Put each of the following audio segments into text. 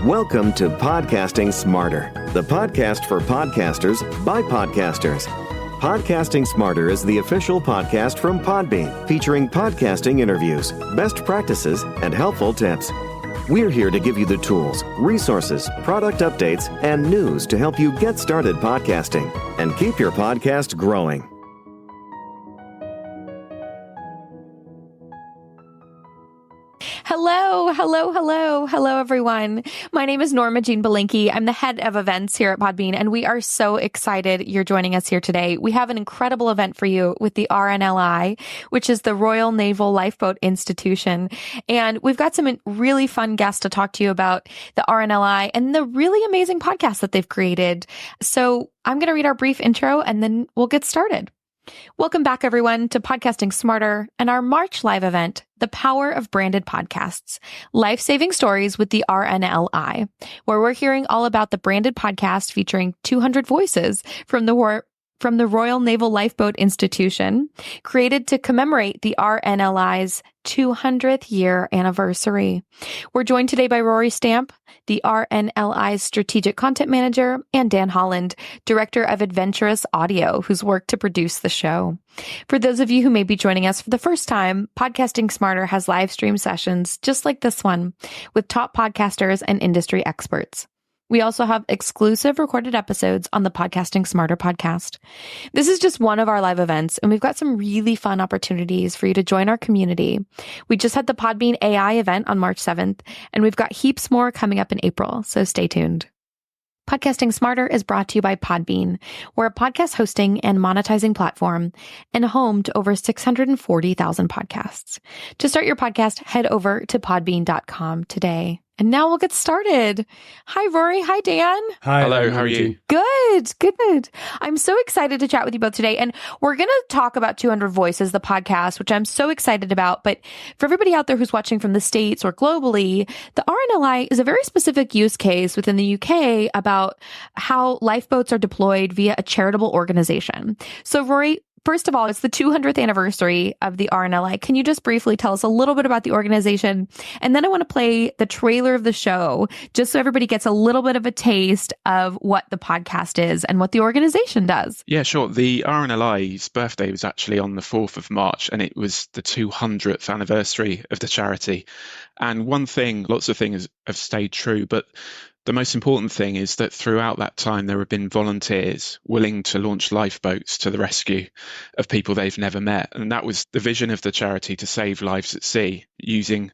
Welcome to Podcasting Smarter, the podcast for podcasters by podcasters. Podcasting Smarter is the official podcast from Podbean, featuring podcasting interviews, best practices, and helpful tips. We're here to give you the tools, resources, product updates, and news to help you get started podcasting and keep your podcast growing. Hello, everyone. My name is Norma Jean Belinkie. I'm the head of events here at Podbean, and we are so excited you're joining us here today. We have an incredible event for you with the RNLI, which is the Royal Naval Lifeboat Institution. And we've got some really fun guests to talk to you about the RNLI and the really amazing podcast that they've created. So I'm going to read our brief intro and then we'll get started. Welcome back, everyone, to Podcasting Smarter and our March live event, The Power of Branded Podcasts, Lifesaving Stories with the RNLI, where we're hearing all about the branded podcast featuring 200 voices from the Royal Naval Lifeboat Institution, created to commemorate the RNLI's 200th year anniversary. We're joined today by Rory Stamp, the RNLI's Strategic Content Manager, and Dan Holland, Director of Adventurous Audio, who's worked to produce the show. For those of you who may be joining us for the first time, Podcasting Smarter has live stream sessions just like this one with top podcasters and industry experts. We also have exclusive recorded episodes on the Podcasting Smarter podcast. This is just one of our live events, and we've got some really fun opportunities for you to join our community. We just had the Podbean AI event on March 7th, and we've got heaps more coming up in April, so stay tuned. Podcasting Smarter is brought to you by Podbean. We're a podcast hosting and monetizing platform and home to over 640,000 podcasts. To start your podcast, head over to podbean.com today. And now we'll get started. Hi, Rory. Hi, Dan. Hi. Hello. How are you? Good. I'm so excited to chat with you both today. And we're going to talk about 200 Voices, the podcast, which I'm so excited about. But for everybody out there who's watching from the States or globally, the RNLI is a very specific use case within the UK about how lifeboats are deployed via a charitable organization. So, Rory, first of all, it's the 200th anniversary of the RNLI. Can you just briefly tell us a little bit about the organization? And then I want to play the trailer of the show, just so everybody gets a little bit of a taste of what the podcast is and what the organization does. Yeah, sure. The RNLI's birthday was actually on the 4th of March, and it was the 200th anniversary of the charity. And one thing, lots of things have stayed true, but the most important thing is that throughout that time, there have been volunteers willing to launch lifeboats to the rescue of people they've never met. And that was the vision of the charity, to save lives at sea using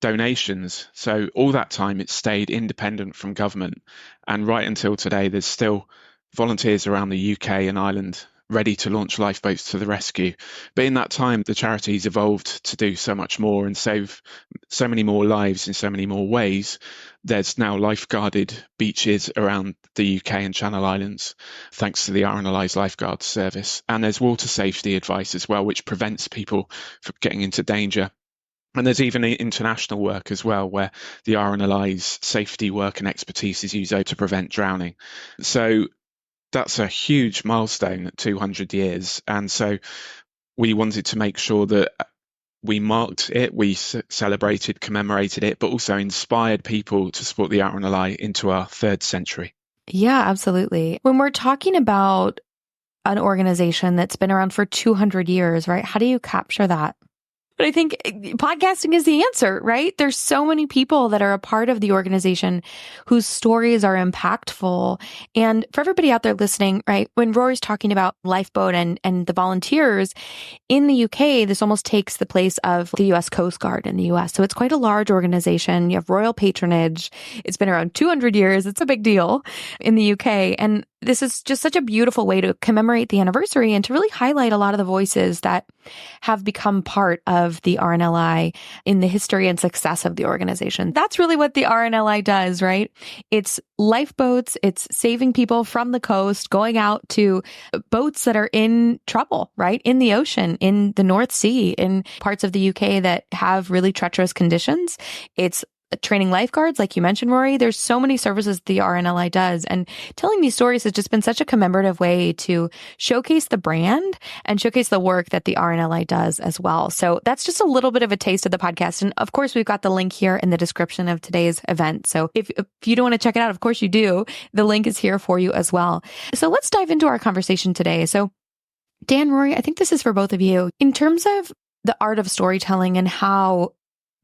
donations. So all that time, it stayed independent from government. And right until today, there's still volunteers around the UK and Ireland ready to launch lifeboats to the rescue. But in that time, the charity's evolved to do so much more and save so many more lives in so many more ways. There's now lifeguarded beaches around the UK and Channel Islands, thanks to the RNLI's lifeguard service. And there's water safety advice as well, which prevents people from getting into danger. And there's even international work as well, where the RNLI's safety work and expertise is used to prevent drowning. So that's a huge milestone at 200 years. And so we wanted to make sure that we marked it, we celebrated, commemorated it, but also inspired people to support the RNLI into our third century. Yeah, absolutely. When we're talking about an organization that's been around for 200 years, right? How do you capture that? But I think podcasting is the answer, right? There's so many people that are a part of the organization whose stories are impactful. And for everybody out there listening, right, when Rory's talking about Lifeboat and the volunteers, in the UK, this almost takes the place of the US Coast Guard in the US. So it's quite a large organization. You have royal patronage. It's been around 200 years. It's a big deal in the UK. And this is just such a beautiful way to commemorate the anniversary and to really highlight a lot of the voices that have become part of the RNLI in the history and success of the organization. That's really what the RNLI does, right? It's lifeboats, it's saving people from the coast, going out to boats that are in trouble, right? In the ocean, in the North Sea, in parts of the UK that have really treacherous conditions. It's training lifeguards, like you mentioned, Rory. There's so many services the RNLI does. And telling these stories has just been such a commemorative way to showcase the brand and showcase the work that the RNLI does as well. So that's just a little bit of a taste of the podcast. And of course, we've got the link here in the description of today's event. So if you don't want to check it out, of course you do. The link is here for you as well. So let's dive into our conversation today. So Dan, Rory, I think this is for both of you. In terms of the art of storytelling and how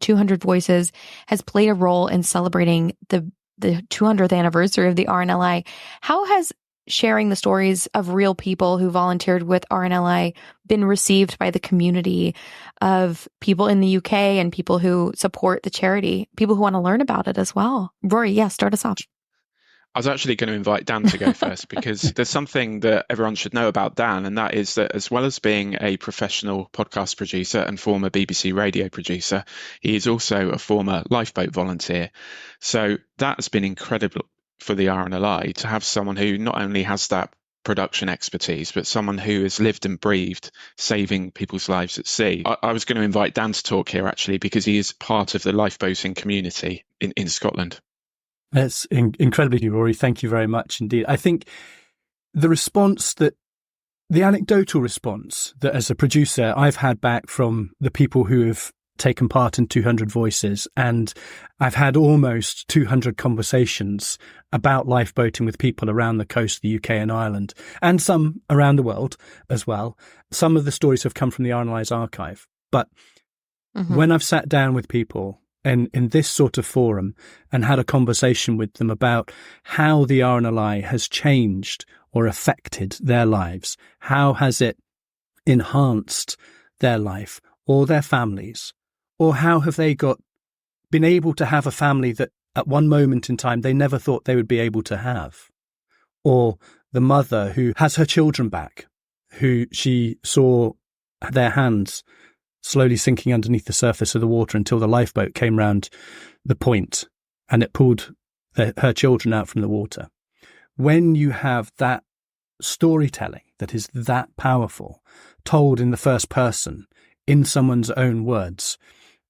200 Voices has played a role in celebrating the 200th anniversary of the RNLI. How has sharing the stories of real people who volunteered with RNLI been received by the community of people in the UK and people who support the charity, people who want to learn about it as well? Rory, yeah, start us off. I was actually going to invite Dan to go first because there's something that everyone should know about Dan, and that is that as well as being a professional podcast producer and former BBC radio producer, he is also a former lifeboat volunteer. So that has been incredible for the RNLI to have someone who not only has that production expertise, but someone who has lived and breathed saving people's lives at sea. I was going to invite Dan to talk here actually because he is part of the lifeboating community in Scotland. That's incredibly, Rory. Thank you very much indeed. I think the anecdotal response that as a producer I've had back from the people who have taken part in 200 Voices, and I've had almost 200 conversations about lifeboating with people around the coast of the UK and Ireland, and some around the world as well. Some of the stories have come from the RNLI's archive, but when I've sat down with people in this sort of forum and had a conversation with them about how the RNLI has changed or affected their lives, how has it enhanced their life or their families, or how have they been able to have a family that at one moment in time they never thought they would be able to have, or the mother who has her children back, who she saw their hands slowly sinking underneath the surface of the water until the lifeboat came round the point and it pulled her children out from the water. When you have that storytelling that is that powerful, told in the first person, in someone's own words,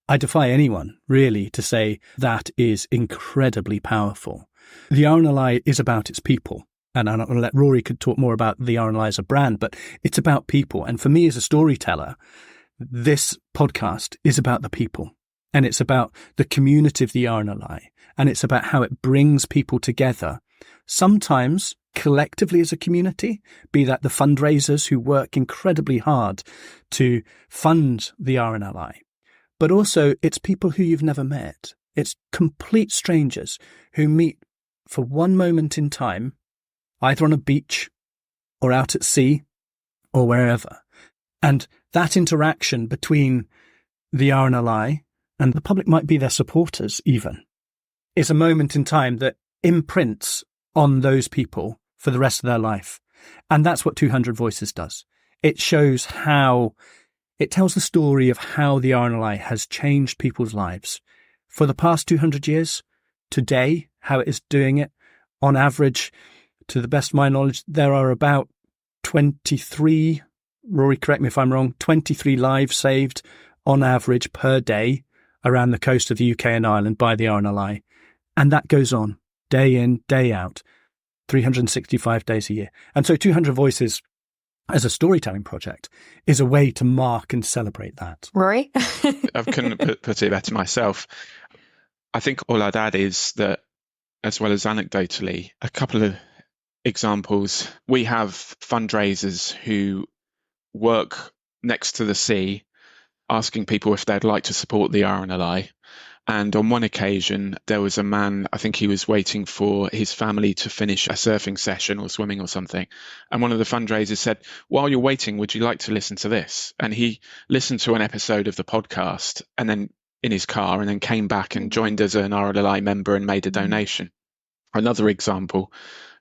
I defy anyone really to say that is incredibly powerful. The RNLI is about its people. And I'm going to let Rory could talk more about the RNLI as a brand, but it's about people. And for me as a storyteller, this podcast is about the people, and it's about the community of the RNLI, and it's about how it brings people together, sometimes collectively as a community, be that the fundraisers who work incredibly hard to fund the RNLI, but also it's people who you've never met. It's complete strangers who meet for one moment in time, either on a beach or out at sea or wherever. And that interaction between the RNLI and the public, might be their supporters even, is a moment in time that imprints on those people for the rest of their life. And that's what 200 Voices does. It shows it tells the story of how the RNLI has changed people's lives for the past 200 years, today, how it is doing it. On average, to the best of my knowledge, there are about 23, Rory, correct me if I'm wrong, 23 lives saved on average per day around the coast of the UK and Ireland by the RNLI. And that goes on day in, day out, 365 days a year. And so 200 Voices as a storytelling project is a way to mark and celebrate that. Rory? I couldn't put it better myself. I think all I'd add is that, as well as anecdotally, a couple of examples. We have fundraisers who work next to the sea, asking people if they'd like to support the RNLI. And on one occasion, there was a man, I think he was waiting for his family to finish a surfing session or swimming or something. And one of the fundraisers said, while you're waiting, would you like to listen to this? And he listened to an episode of the podcast and then in his car, and then came back and joined as an RNLI member and made a donation. Another example,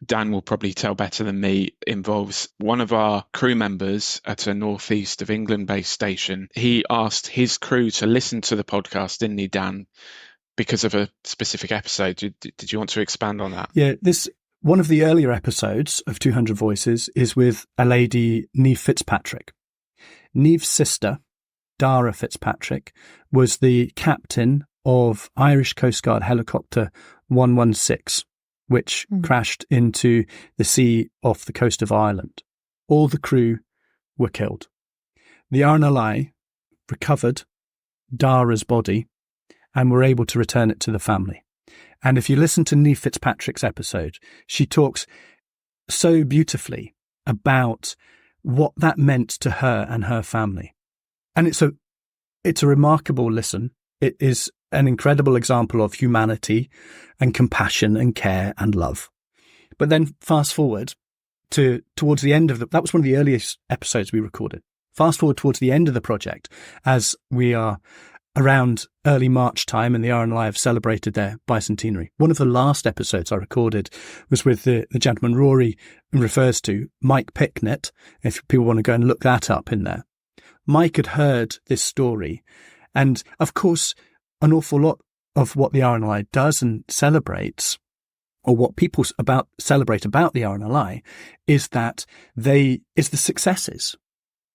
Dan will probably tell better than me, involves one of our crew members at a northeast of England based station. He asked his crew to listen to the podcast, didn't he, Dan, because of a specific episode. Did you want to expand on that? Yeah, one of the earlier episodes of 200 Voices is with a lady, Niamh Fitzpatrick. Niamh's sister, Dara Fitzpatrick, was the captain of Irish Coast Guard helicopter 116, which crashed into the sea off the coast of Ireland. All the crew were killed. The RNLI recovered Dara's body and were able to return it to the family. And if you listen to Niamh Fitzpatrick's episode, she talks so beautifully about what that meant to her and her family. And it's a remarkable listen. It is an incredible example of humanity and compassion and care and love. But then fast forward towards the end of that was one of the earliest episodes we recorded. Fast forward towards the end of the project, as we are around early March time and the RNLI have celebrated their bicentenary. One of the last episodes I recorded was with the gentleman Rory refers to, Mike Picknett, if people want to go and look that up in there. Mike had heard this story, and of course, an awful lot of what the RNLI does and celebrates, or what people celebrate about the RNLI, is that is the successes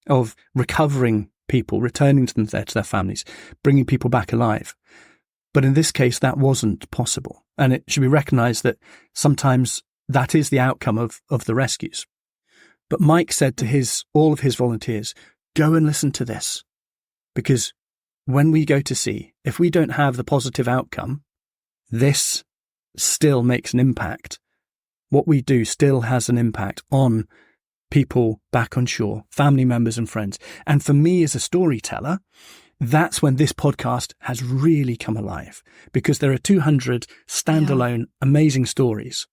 of recovering people, returning them to their families, bringing people back alive. But in this case, that wasn't possible. And it should be recognised that sometimes that is the outcome of the rescues. But Mike said to all of his volunteers, go and listen to this. Because when we go to sea, if we don't have the positive outcome, this still makes an impact. What we do still has an impact on people back on shore, family members and friends. And for me as a storyteller, that's when this podcast has really come alive, because there are 200 standalone amazing stories.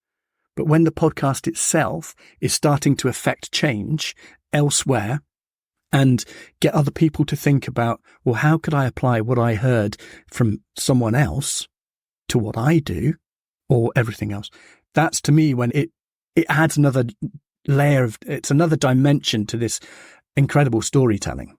But when the podcast itself is starting to affect change elsewhere and get other people to think about, well, how could I apply what I heard from someone else to what I do or everything else? That's to me when it adds another layer it's another dimension to this incredible storytelling.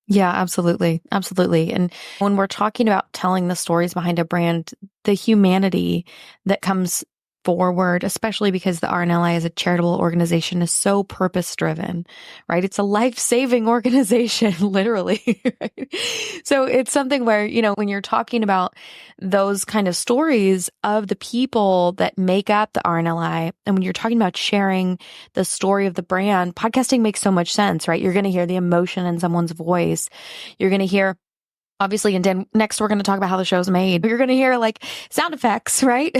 Yeah, absolutely. Absolutely. And when we're talking about telling the stories behind a brand, the humanity that comes forward, especially because the RNLI as a charitable organization is so purpose-driven, right? It's a life-saving organization, literally. Right? So it's something where, when you're talking about those kind of stories of the people that make up the RNLI, and when you're talking about sharing the story of the brand, podcasting makes so much sense, right? You're going to hear the emotion in someone's voice. You're going to hear, obviously, and then next we're going to talk about how the show's made. You're going to hear like sound effects, right?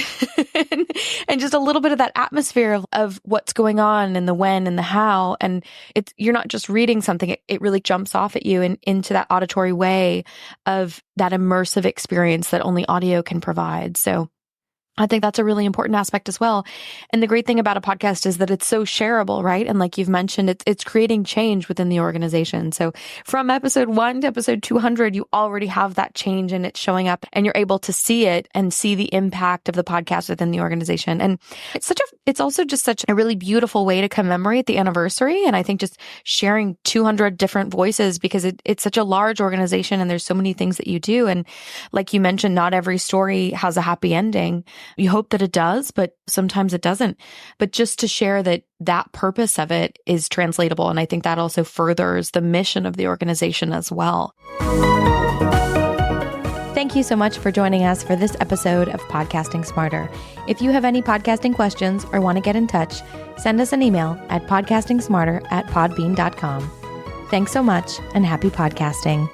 and just a little bit of that atmosphere of what's going on and the when and the how. And you're not just reading something, it really jumps off at you and into that auditory way of that immersive experience that only audio can provide. So I think that's a really important aspect as well. And the great thing about a podcast is that it's so shareable, right? And like you've mentioned, it's creating change within the organization. So from episode 1 to episode 200, you already have that change and it's showing up and you're able to see it and see the impact of the podcast within the organization. And it's also just such a really beautiful way to commemorate the anniversary. And I think just sharing 200 different voices, because it's such a large organization and there's so many things that you do. And like you mentioned, not every story has a happy ending. You hope that it does, but sometimes it doesn't. But just to share that purpose of it is translatable. And I think that also furthers the mission of the organization as well. Thank you so much for joining us for this episode of Podcasting Smarter. If you have any podcasting questions or want to get in touch, send us an email at podcastingsmarter@podbean.com. Thanks so much and happy podcasting.